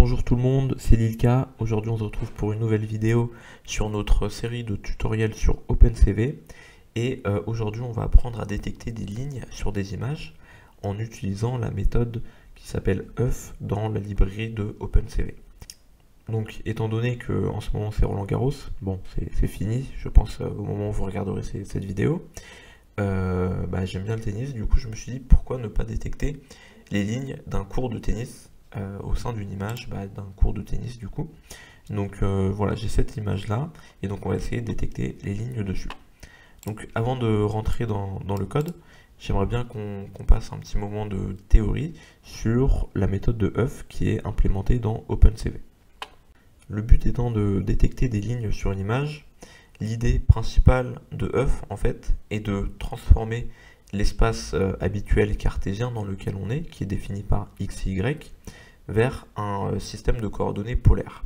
Bonjour tout le monde, c'est Lilka. Aujourd'hui on se retrouve pour une nouvelle vidéo sur notre série de tutoriels sur OpenCV. Et aujourd'hui on va apprendre à détecter des lignes sur des images en utilisant la méthode qui s'appelle œuf dans la librairie de OpenCV. Donc étant donné que en ce moment c'est Roland-Garros, bon c'est fini, je pense au moment où vous regarderez cette vidéo, j'aime bien le tennis, du coup je me suis dit pourquoi ne pas détecter les lignes d'un cours de tennis au sein d'une image d'un cours de tennis du coup. Donc voilà, j'ai cette image là et donc on va essayer de détecter les lignes dessus. Donc avant de rentrer dans le code, j'aimerais bien qu'on passe un petit moment de théorie sur la méthode de œuf qui est implémentée dans OpenCV. Le but étant de détecter des lignes sur une image, l'idée principale de œuf en fait est de transformer l'espace habituel cartésien dans lequel on est, qui est défini par x et y, vers un système de coordonnées polaires,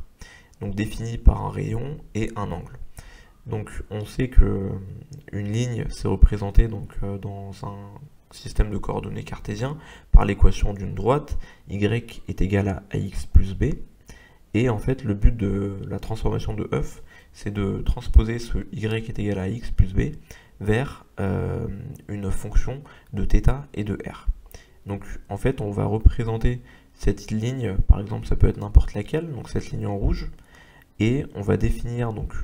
donc défini par un rayon et un angle. Donc on sait que une ligne c'est représenté dans un système de coordonnées cartésien par l'équation d'une droite, y est égal à ax plus b, et en fait le but de la transformation de œuf c'est de transposer ce y est égal à x plus b vers une fonction de θ et de r. Donc en fait on va représenter cette ligne, par exemple ça peut être n'importe laquelle, donc cette ligne en rouge, et on va définir donc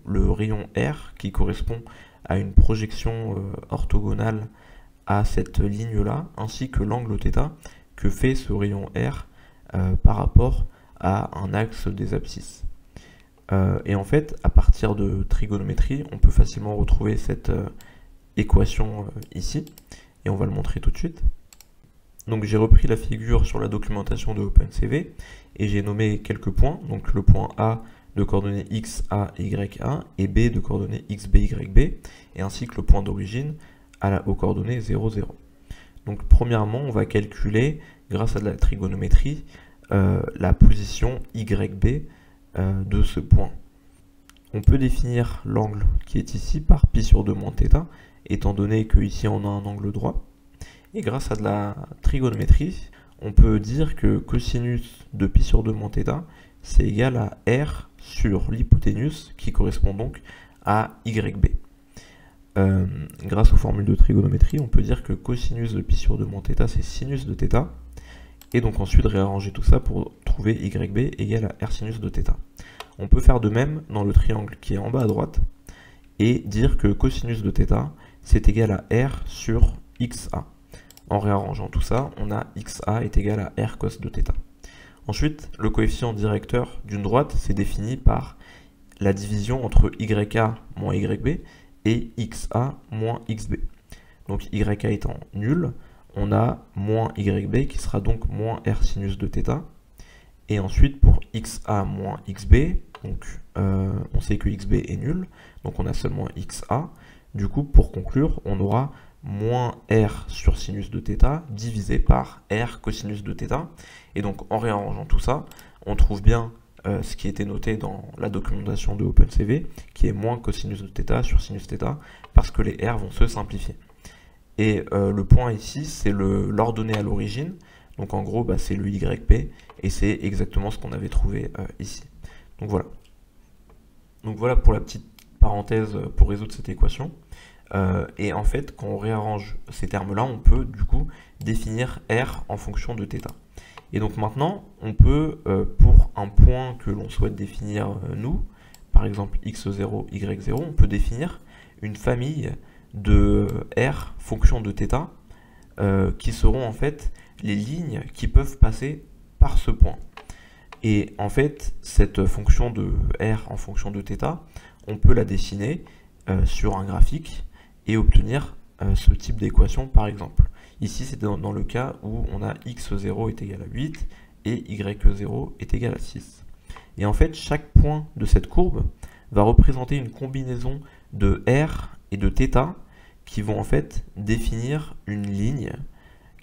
le rayon R qui correspond à une projection orthogonale à cette ligne là, ainsi que l'angle θ que fait ce rayon R par rapport à un axe des abscisses. Et en fait, à partir de trigonométrie, on peut facilement retrouver cette équation ici, et on va le montrer tout de suite. Donc j'ai repris la figure sur la documentation de OpenCV, et j'ai nommé quelques points, donc le point A de coordonnées x, a, y, a, et B de coordonnées x, b, y, b, et ainsi que le point d'origine aux coordonnées 0, 0. Donc premièrement, on va calculer, grâce à de la trigonométrie, la position YB de ce point. On peut définir l'angle qui est ici par pi sur 2 moins θ, étant donné que ici on a un angle droit. Et grâce à de la trigonométrie, on peut dire que cosinus de pi sur 2 moins θ, c'est égal à r sur l'hypoténuse, qui correspond donc à YB. Grâce aux formules de trigonométrie, on peut dire que cosinus de pi sur 2 moins θ, c'est sinus de θ, et donc ensuite réarranger tout ça pour trouver YB égale à R sinus de θ. On peut faire de même dans le triangle qui est en bas à droite et dire que cosinus de θ c'est égal à R sur XA. En réarrangeant tout ça, on a XA est égal à R cos de θ. Ensuite, le coefficient directeur d'une droite c'est défini par la division entre YA moins YB et XA moins XB. Donc YA étant nul, on a moins YB qui sera donc moins R sinus de θ. Et ensuite pour XA moins XB, donc on sait que XB est nul, donc on a seulement XA. Du coup, pour conclure, on aura moins R sur sinus de θ divisé par R cosinus de θ. Et donc en réarrangeant tout ça, on trouve bien ce qui était noté dans la documentation de OpenCV, qui est moins cosinus de θ sur sinus θ, parce que les R vont se simplifier. Et le point ici, c'est l'ordonnée à l'origine. Donc en gros, c'est le YP, et c'est exactement ce qu'on avait trouvé ici. Donc voilà pour la petite parenthèse pour résoudre cette équation. Et en fait, quand on réarrange ces termes-là, on peut du coup définir R en fonction de θ. Et donc maintenant, on peut, pour un point que l'on souhaite définir nous, par exemple x0, y0, on peut définir une famille de R fonction de θ qui seront en fait les lignes qui peuvent passer par ce point. Et en fait, cette fonction de R en fonction de θ, on peut la dessiner sur un graphique et obtenir ce type d'équation par exemple. Ici, c'est dans le cas où on a x0 est égal à 8 et y0 est égal à 6. Et en fait, chaque point de cette courbe va représenter une combinaison de R et de θ qui vont en fait définir une ligne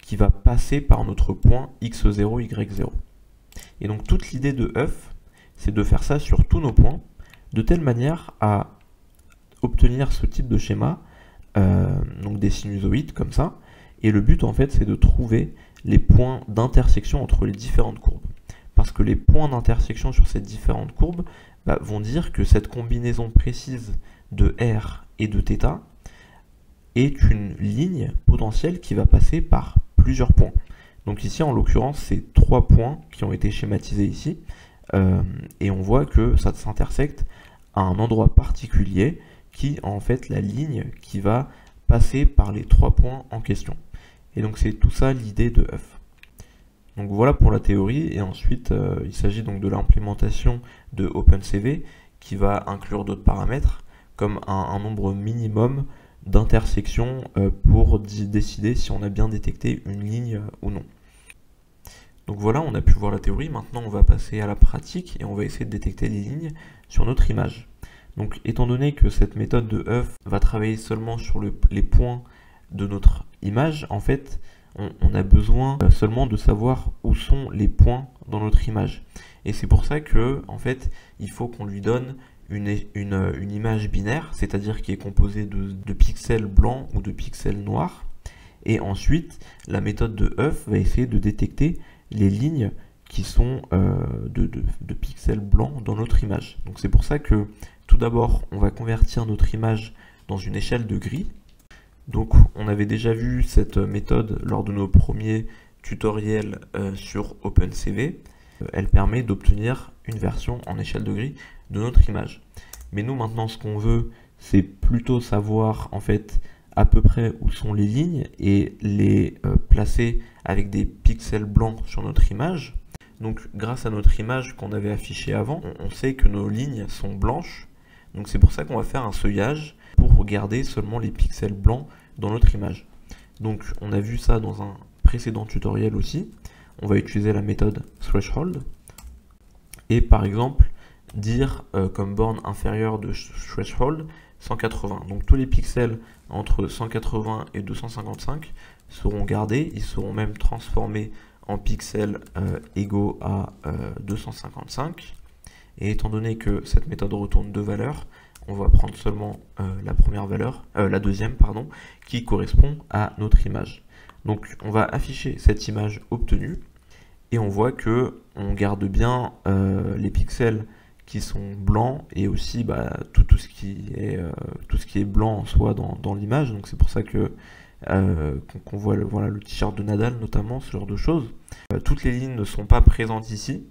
qui va passer par notre point x0, y0. Et donc toute l'idée de œuf, c'est de faire ça sur tous nos points, de telle manière à obtenir ce type de schéma, donc des sinusoïdes comme ça, et le but en fait c'est de trouver les points d'intersection entre les différentes courbes. parce que les points d'intersection sur ces différentes courbes vont dire que cette combinaison précise de R et de θ est une ligne potentielle qui va passer par plusieurs points. Donc ici, en l'occurrence, c'est 3 points qui ont été schématisés ici, et on voit que ça s'intersecte à un endroit particulier qui est en fait la ligne qui va passer par les 3 points en question. Et donc c'est tout ça l'idée de œuf. Donc voilà pour la théorie, et ensuite il s'agit donc de l'implémentation de OpenCV qui va inclure d'autres paramètres comme un nombre minimum d'intersections pour décider si on a bien détecté une ligne ou non. Donc voilà, on a pu voir la théorie, maintenant on va passer à la pratique et on va essayer de détecter les lignes sur notre image. Donc étant donné que cette méthode de œuf va travailler seulement sur les points de notre image, en fait on a besoin seulement de savoir où sont les points dans notre image. Et c'est pour ça que en fait il faut qu'on lui donne une image binaire, c'est-à-dire qui est composée de pixels blancs ou de pixels noirs. Et ensuite la méthode de œuf va essayer de détecter les lignes qui sont de pixels blancs dans notre image. Donc c'est pour ça que tout d'abord on va convertir notre image dans une échelle de gris. Donc on avait déjà vu cette méthode lors de nos premiers tutoriels sur OpenCV. Elle permet d'obtenir une version en échelle de gris de notre image. Mais nous maintenant ce qu'on veut, c'est plutôt savoir en fait à peu près où sont les lignes et les placer avec des pixels blancs sur notre image. Donc grâce à notre image qu'on avait affichée avant, on sait que nos lignes sont blanches. Donc c'est pour ça qu'on va faire un seuillage pour regarder seulement les pixels blancs dans notre image. Donc on a vu ça dans un précédent tutoriel aussi. On va utiliser la méthode threshold et par exemple dire comme borne inférieure de threshold 180. Donc tous les pixels entre 180 et 255 seront gardés, ils seront même transformés en pixels égaux à 255. Et étant donné que cette méthode retourne deux valeurs, on va prendre seulement la deuxième, qui correspond à notre image. Donc on va afficher cette image obtenue et on voit que on garde bien les pixels qui sont blancs et aussi tout ce qui est blanc en soi dans l'image. Donc c'est pour ça que qu'on voit le t-shirt de Nadal notamment, ce genre de choses. Toutes les lignes ne sont pas présentes ici,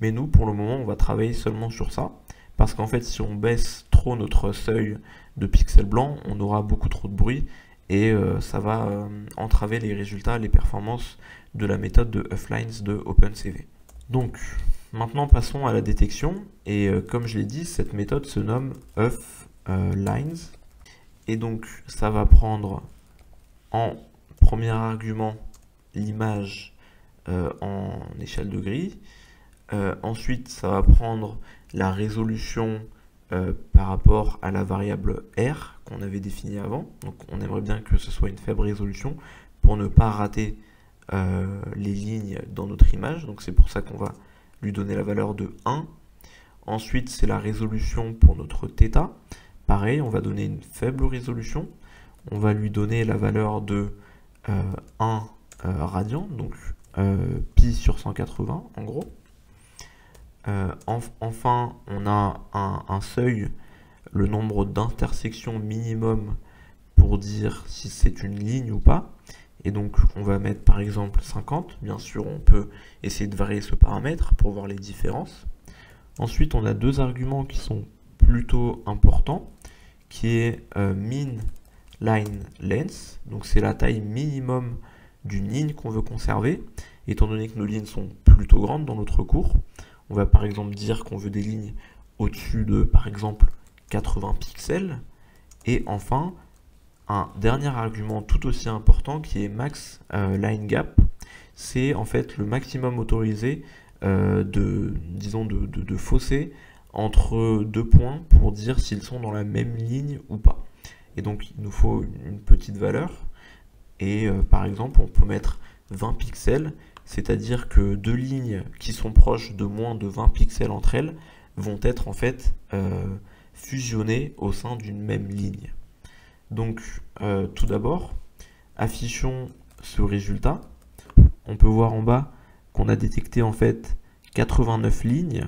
mais nous pour le moment on va travailler seulement sur ça, parce qu'en fait si on baisse trop notre seuil de pixels blancs, on aura beaucoup trop de bruit et ça va entraver les résultats, les performances de la méthode de œuflines de OpenCV. Donc maintenant passons à la détection, et comme je l'ai dit, cette méthode se nomme œuflines, et donc ça va prendre en premier argument l'image en échelle de gris. Ensuite, ça va prendre la résolution par rapport à la variable R qu'on avait définie avant. Donc on aimerait bien que ce soit une faible résolution pour ne pas rater les lignes dans notre image. Donc c'est pour ça qu'on va lui donner la valeur de 1. Ensuite, c'est la résolution pour notre θ. Pareil, on va donner une faible résolution. On va lui donner la valeur de 1 radian, donc pi sur 180 en gros. Enfin, on a un seuil, le nombre d'intersections minimum pour dire si c'est une ligne ou pas. Et donc on va mettre par exemple 50. Bien sûr, on peut essayer de varier ce paramètre pour voir les différences. Ensuite, on a deux arguments qui sont plutôt importants, qui est min line length, donc c'est la taille minimum d'une ligne qu'on veut conserver, étant donné que nos lignes sont plutôt grandes dans notre cours. On va par exemple dire qu'on veut des lignes au-dessus de par exemple 80 pixels. Et enfin, un dernier argument tout aussi important qui est max line gap, c'est en fait le maximum autorisé de fossé entre deux points pour dire s'ils sont dans la même ligne ou pas. Et donc il nous faut une petite valeur, et par exemple on peut mettre 20 pixels, c'est-à-dire que deux lignes qui sont proches de moins de 20 pixels entre elles vont être en fait fusionnées au sein d'une même ligne. Donc tout d'abord, affichons ce résultat. On peut voir en bas qu'on a détecté en fait 89 lignes,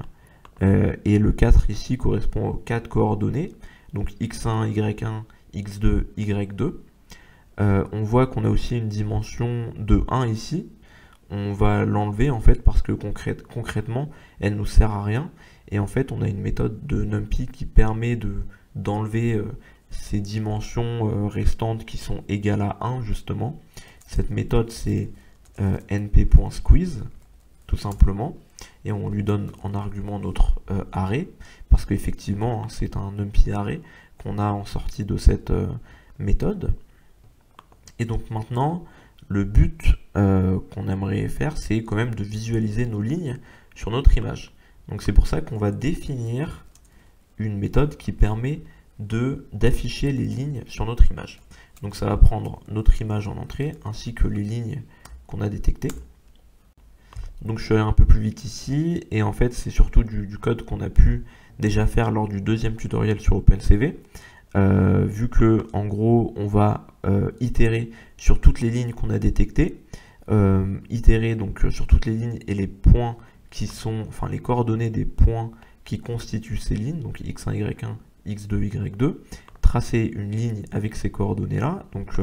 et le 4 ici correspond aux 4 coordonnées, donc x1, y1, x2, y2. On voit qu'on a aussi une dimension de 1 ici. On va l'enlever en fait parce que concrètement elle nous sert à rien, et en fait on a une méthode de NumPy qui permet d'enlever ces dimensions restantes qui sont égales à 1 justement. Cette méthode c'est np.squeeze tout simplement, et on lui donne en argument notre array, parce qu'effectivement hein, c'est un NumPy array qu'on a en sortie de cette méthode. Et donc maintenant le but qu'on aimerait faire, c'est quand même de visualiser nos lignes sur notre image. Donc c'est pour ça qu'on va définir une méthode qui permet d'afficher les lignes sur notre image. Donc ça va prendre notre image en entrée, ainsi que les lignes qu'on a détectées. Donc je suis allé un peu plus vite ici, et en fait c'est surtout du code qu'on a pu déjà faire lors du deuxième tutoriel sur OpenCV. Vu que en gros on va itérer sur toutes les lignes qu'on a détectées, itérer donc sur toutes les lignes et les points qui sont, enfin les coordonnées des points qui constituent ces lignes, donc x1, y1, x2, y2, tracer une ligne avec ces coordonnées là, donc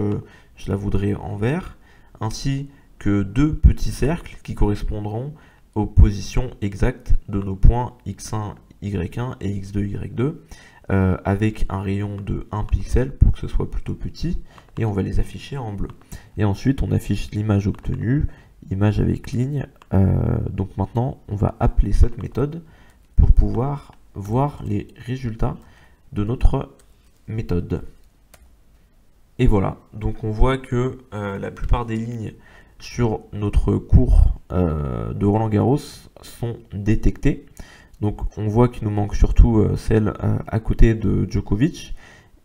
je la voudrais en vert, ainsi que deux petits cercles qui correspondront aux positions exactes de nos points x1, y1 et x2, y2, avec un rayon de 1 pixel pour que ce soit plutôt petit, et on va les afficher en bleu. Et ensuite on affiche l'image obtenue, image avec ligne. Donc maintenant on va appeler cette méthode pour pouvoir voir les résultats de notre méthode. Et voilà, donc on voit que la plupart des lignes sur notre cours de Roland-Garros sont détectées. Donc on voit qu'il nous manque surtout celle à côté de Djokovic,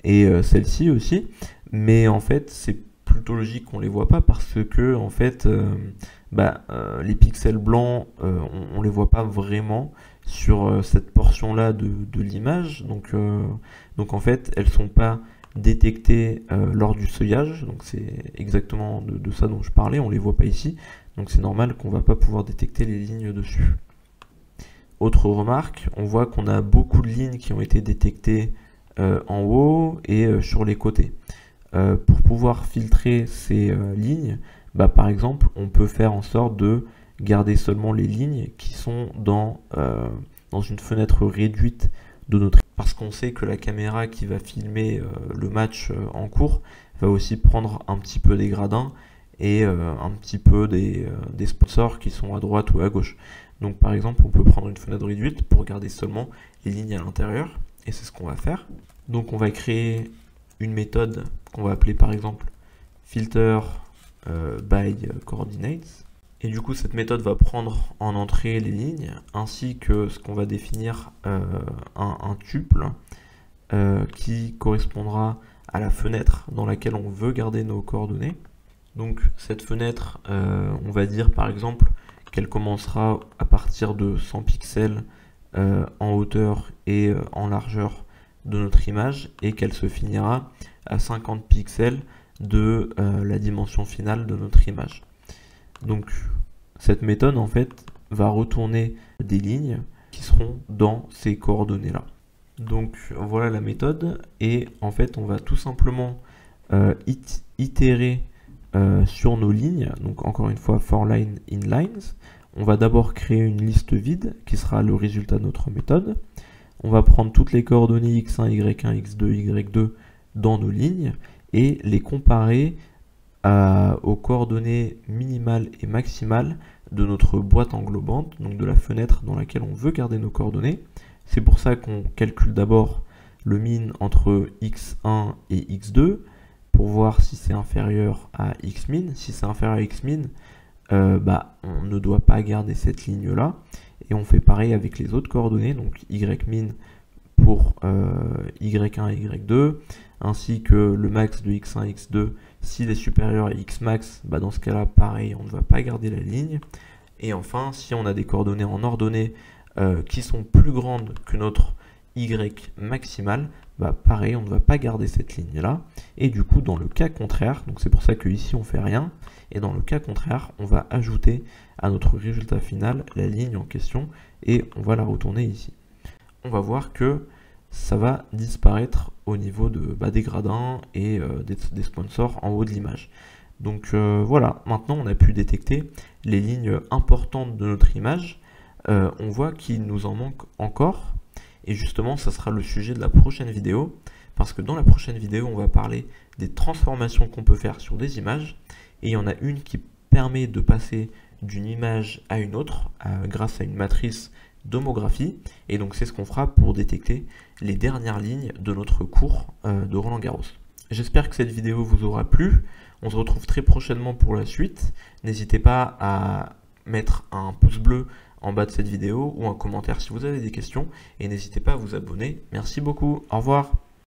et celle-ci aussi, mais en fait c'est plutôt logique qu'on les voit pas, parce que en fait les pixels blancs on les voit pas vraiment sur cette portion là de l'image, donc en fait elles sont pas détectées lors du seuillage, donc c'est exactement de ça dont je parlais, on les voit pas ici, donc c'est normal qu'on va pas pouvoir détecter les lignes dessus. Autre remarque, on voit qu'on a beaucoup de lignes qui ont été détectées en haut et sur les côtés. Pour pouvoir filtrer ces lignes, par exemple, on peut faire en sorte de garder seulement les lignes qui sont dans une fenêtre réduite de notre... Parce qu'on sait que la caméra qui va filmer le match en cours va aussi prendre un petit peu des gradins et un petit peu des sponsors qui sont à droite ou à gauche. Donc par exemple, on peut prendre une fenêtre réduite pour garder seulement les lignes à l'intérieur, et c'est ce qu'on va faire. Donc on va créer une méthode qu'on va appeler par exemple filter by coordinates, et du coup cette méthode va prendre en entrée les lignes, ainsi que ce qu'on va définir un tuple qui correspondra à la fenêtre dans laquelle on veut garder nos coordonnées. Donc cette fenêtre, on va dire par exemple qu'elle commencera à partir de 100 pixels en hauteur et en largeur de notre image, et qu'elle se finira à 50 pixels de la dimension finale de notre image. Donc cette méthode en fait va retourner des lignes qui seront dans ces coordonnées là. Donc voilà la méthode, et en fait on va tout simplement itérer sur nos lignes. Donc encore une fois for line in lines, on va d'abord créer une liste vide qui sera le résultat de notre méthode. On va prendre toutes les coordonnées x1, y1, x2, y2 dans nos lignes et les comparer aux coordonnées minimales et maximales de notre boîte englobante, donc de la fenêtre dans laquelle on veut garder nos coordonnées. C'est pour ça qu'on calcule d'abord le min entre x1 et x2 pour voir si c'est inférieur à xmin. Si c'est inférieur à xmin, on ne doit pas garder cette ligne là, et on fait pareil avec les autres coordonnées, donc ymin pour y1 et y2, ainsi que le max de x1 et x2 s'il est supérieur à xmax, dans ce cas là pareil, on ne va pas garder la ligne. Et enfin, si on a des coordonnées en ordonnée qui sont plus grandes que notre y maximal, bah pareil, on ne va pas garder cette ligne-là. Et du coup, dans le cas contraire, donc c'est pour ça que ici on fait rien, et dans le cas contraire, on va ajouter à notre résultat final la ligne en question, et on va la retourner ici. On va voir que ça va disparaître au niveau des gradins et des sponsors en haut de l'image. Donc voilà, maintenant on a pu détecter les lignes importantes de notre image. On voit qu'il nous en manque encore. Et justement, ça sera le sujet de la prochaine vidéo, parce que dans la prochaine vidéo, on va parler des transformations qu'on peut faire sur des images. Et il y en a une qui permet de passer d'une image à une autre grâce à une matrice d'homographie. Et donc c'est ce qu'on fera pour détecter les dernières lignes de notre cours de Roland-Garros. J'espère que cette vidéo vous aura plu. On se retrouve très prochainement pour la suite. N'hésitez pas à mettre un pouce bleu en bas de cette vidéo ou un commentaire si vous avez des questions, et n'hésitez pas à vous abonner. Merci beaucoup, au revoir.